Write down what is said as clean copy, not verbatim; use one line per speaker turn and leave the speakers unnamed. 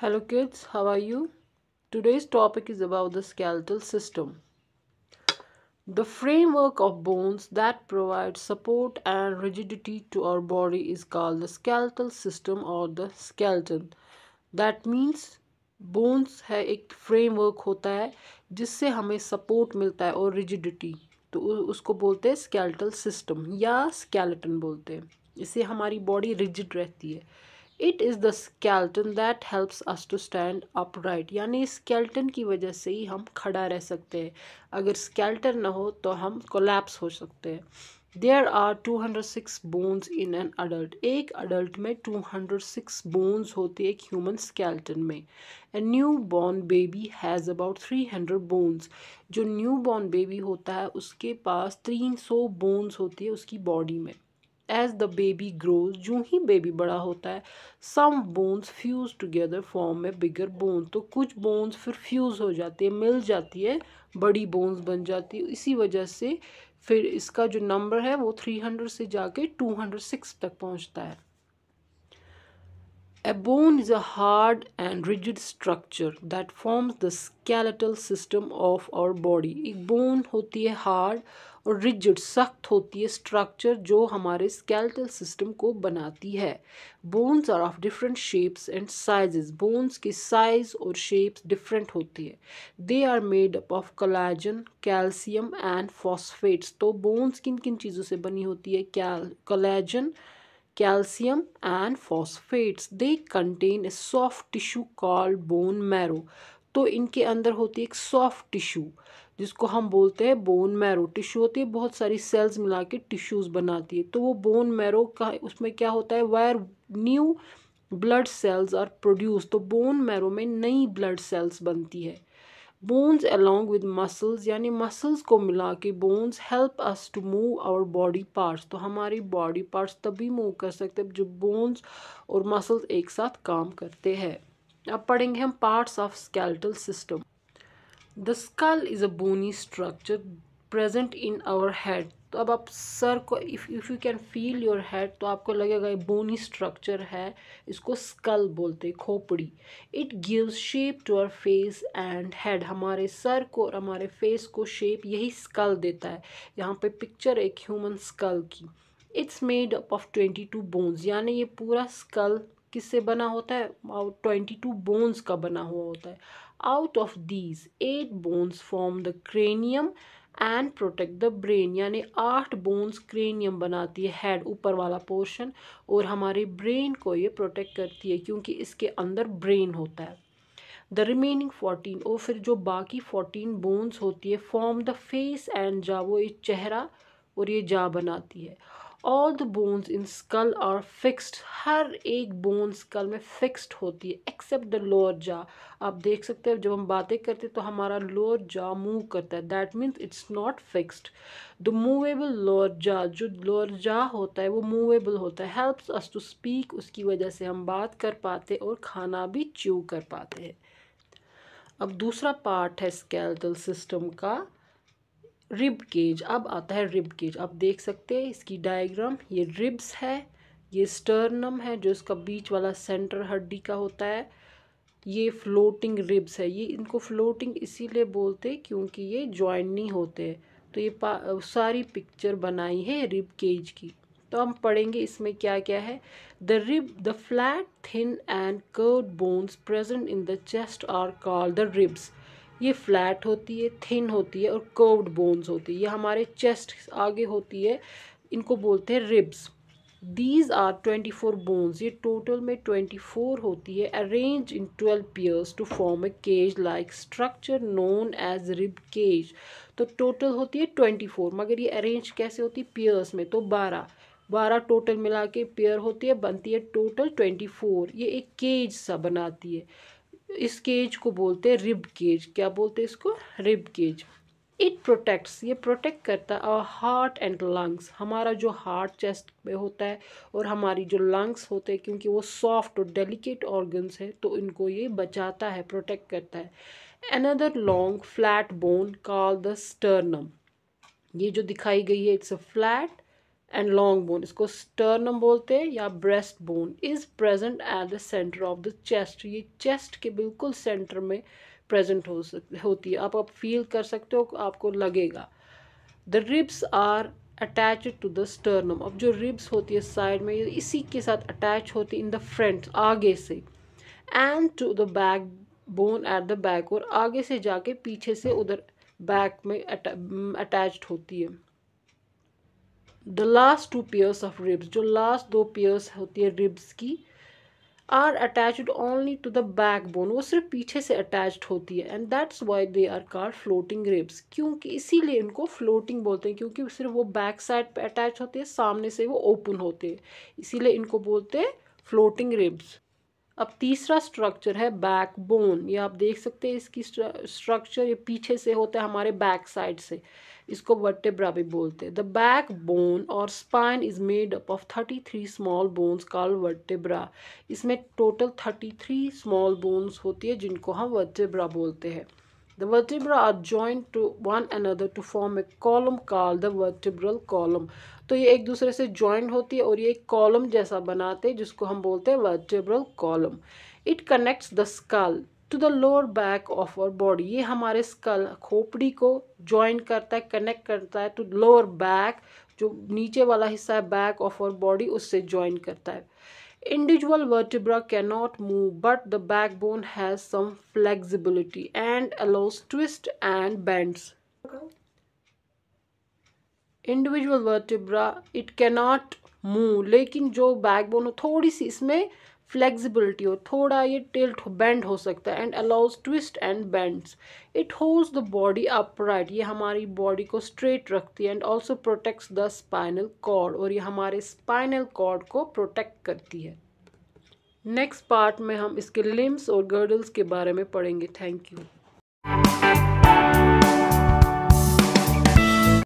Hello kids, how are you? Today's topic is about the skeletal system. The framework of bones that provides support and rigidity to our body is called the skeletal system or the skeleton. That means bones है एक framework होता है जिससे हमें support मिलता है और rigidity, तो उसको बोलते हैं skeletal system या skeleton बोलते हैं। इससे हमारी body rigid रहती है। It is the skeleton that helps us to stand upright, यानी स्केल्टन की वजह से ही हम खड़ा रह सकते हैं। अगर स्केल्टन ना हो तो हम कोलैप्स हो सकते हैं। There are 206 bones in an adult. एक अडल्ट में 206 बोन्स होती है एक ह्यूमन स्केल्टन में। A newborn baby has about 300 bones. जो न्यू बॉर्न बेबी होता है उसके पास 300 बोन्स होती है उसकी बॉडी में। एज द बेबी ग्रोज, जो ही बेबी बड़ा होता है, सम बोन्स फ्यूज टुगेदर फॉर्म ए बिगर बोन। तो कुछ बोन्स फिर फ्यूज हो जाती है, मिल जाती है, बड़ी बोन्स बन जाती है। इसी वजह से फिर इसका जो नंबर है वो 300 से जाके 206 तक पहुंचता है। A bone is a hard and rigid structure that forms the skeletal system of our body. एक bone होती है hard और rigid, सख्त होती है structure जो हमारे skeletal system को बनाती है। Bones are of different shapes and sizes. Bones की size और shapes different होती है। They are made up of collagen, calcium and phosphates. तो bones किन किन चीज़ों से बनी होती है? Collagen, calcium and phosphates. They contain a soft tissue called bone marrow. तो इनके अंदर होती है एक सॉफ्ट टिश्यू जिसको हम बोलते हैं बोन मैरो। टिश्यू होती है, बहुत सारी सेल्स मिला के टिश्यूज बनाती है। तो वो बोन मैरो का उसमें क्या होता है, where new blood cells are produce. तो बोन मैरो में नई ब्लड सेल्स बनती है। बोन्स अलॉन्ग विद मसल्स, यानी मसल्स को मिला के bones help us to move our body parts. तो हमारी बॉडी पार्ट्स तभी मूव कर सकते हैं जब बोन्स और मसल्स एक साथ काम करते हैं। अब पढ़ेंगे हम parts of skeletal system. The skull is a bony structure present in our head. तो अब आप सर को if you can feel your head तो आपको लगेगा ये बोनी स्ट्रक्चर है, इसको स्कल बोलते हैं, खोपड़ी। It gives shape to our face and head. हमारे सर को और हमारे फेस को शेप यही स्कल देता है। यहाँ पे पिक्चर एक ह्यूमन स्कल की। It's made up of 22 bones, यानी ये पूरा स्कल किससे बना होता है? 22 बोन्स का बना हुआ होता है। Out of these 8 bones form the cranium and protect the brain, यानी 8 बोन्स क्रेनियम बनाती है, हेड ऊपर वाला पोर्शन, और हमारे ब्रेन को ये प्रोटेक्ट करती है क्योंकि इसके अंदर ब्रेन होता है। द रिमेनिंग 14, और फिर जो बाकी 14 बोन्स होती है फॉर्म द फेस एंड जा, वो ये चेहरा और ये जा बनाती है। All the bones in skull are fixed, हर एक बोन स्कल में फिक्स्ड होती है एक्सेप्ट द लोअर जा। आप देख सकते हैं जब हम बातें करते हैं तो हमारा लोअर जा मूव करता है, that means it's not fixed. The movable lower जा, जो लोअर जा होता है वो मूवेबल होता है, हेल्प्स अस टू स्पीक, उसकी वजह से हम बात कर पाते और खाना भी च्यू कर पाते हैं। अब दूसरा पार्ट है स्केलेटल सिस्टम का, रिब केज। अब आता है रिब केज। आप देख सकते हैं इसकी डायग्राम, ये रिब्स है, ये स्टर्नम है जो इसका बीच वाला सेंटर हड्डी का होता है, ये फ्लोटिंग रिब्स है। ये इनको फ्लोटिंग इसीलिए बोलते हैं क्योंकि ये ज्वाइन नहीं होते। तो ये सारी पिक्चर बनाई है रिब केज की। तो हम पढ़ेंगे इसमें क्या क्या है। The flat thin and curved bones present in the chest are called the ribs. ये फ्लैट होती है, थिन होती है और कर्व्ड बोन्स होती है, ये हमारे चेस्ट आगे होती है, इनको बोलते हैं रिब्स। दीज आर 24 बोन्स, ये टोटल में 24 होती है, arrange in 12 pairs to form a cage like structure known as rib cage. तो टोटल होती है 24, मगर ये अरेंज कैसे होती है? पेयर्स में। तो 12 टोटल मिला के पेयर होती है, बनती है टोटल 24। ये एक केज सा बनाती है। इस केज को बोलते हैं रिब केज। क्या बोलते हैं इसको? Rib cage. इट प्रोटेक्ट्स, ये प्रोटेक्ट करता है और हार्ट एंड लंग्स, हमारा जो हार्ट चेस्ट में होता है और हमारी जो लंग्स होते हैं, क्योंकि वो सॉफ्ट और डेलिकेट ऑर्गन्स है तो इनको ये बचाता है, प्रोटेक्ट करता है। Another long flat bone called the sternum, ये जो दिखाई गई है it's a flat and long bone, इसको स्टर्नम बोलते हैं या breast bone, is present at the centre of the chest. ये चेस्ट के बिल्कुल सेंटर में प्रेजेंट होती है। आप फील कर सकते हो, आपको लगेगा। The ribs are attached to the sternum. अब जो रिब्स होती है साइड में, ये इसी के साथ अटैच होती है इन द फ्रंट, आगे से, and to the backbone at the back, और आगे से जाके पीछे से उधर बैक में अटैच्ड होती है। The last two pairs of ribs, जो लास्ट दो पेयर्स होती है रिब्स की, are attached only to the backbone, वो सिर्फ पीछे से अटैच्ड होती है। And that's why they are called floating ribs, क्योंकि इसीलिए इनको फ्लोटिंग बोलते हैं, क्योंकि सिर्फ वो बैक साइड पे अटैच होते हैं, सामने से वो ओपन होते हैं, इसीलिए इनको बोलते हैं फ्लोटिंग रिब्स। अब तीसरा स्ट्रक्चर है बैक बोन। ये आप देख सकते हैं इसकी स्ट्रक्चर, ये पीछे से होता है हमारे बैक साइड से, इसको वर्टेब्रा भी बोलते हैं। द बैक बोन और spine is made up of 33 small bones called vertebra. इसमें टोटल 33 स्मॉल बोन्स होती है जिनको हम वर्टेब्रा बोलते हैं। The vertebrae are joined to one another to form a column called the vertebral column. तो ये एक दूसरे से joined होती है और ये एक column जैसा बनाते हैं जिसको हम बोलते हैं vertebral column. It connects the skull to the lower back of our body. ये हमारे skull खोपड़ी को join करता है, connect करता है to lower back, जो नीचे वाला हिस्सा है back of our body, उससे join करता है। Individual vertebra cannot move, but the backbone has some flexibility and allows twist and bends. Individual vertebra it cannot move, लेकिन जो बैकबोन हो थोड़ी सी इसमें फ्लेक्सिबिलिटी हो, थोड़ा ये टिल्ट बेंड हो सकता है, and allows twist and bends. It holds the body upright, ये हमारी बॉडी को स्ट्रेट रखती है, and also protects the spinal cord, और ये हमारे स्पाइनल कॉर्ड को प्रोटेक्ट करती है। नेक्स्ट पार्ट में हम इसके लिम्स और गर्डल्स के बारे में पढ़ेंगे। Thank you.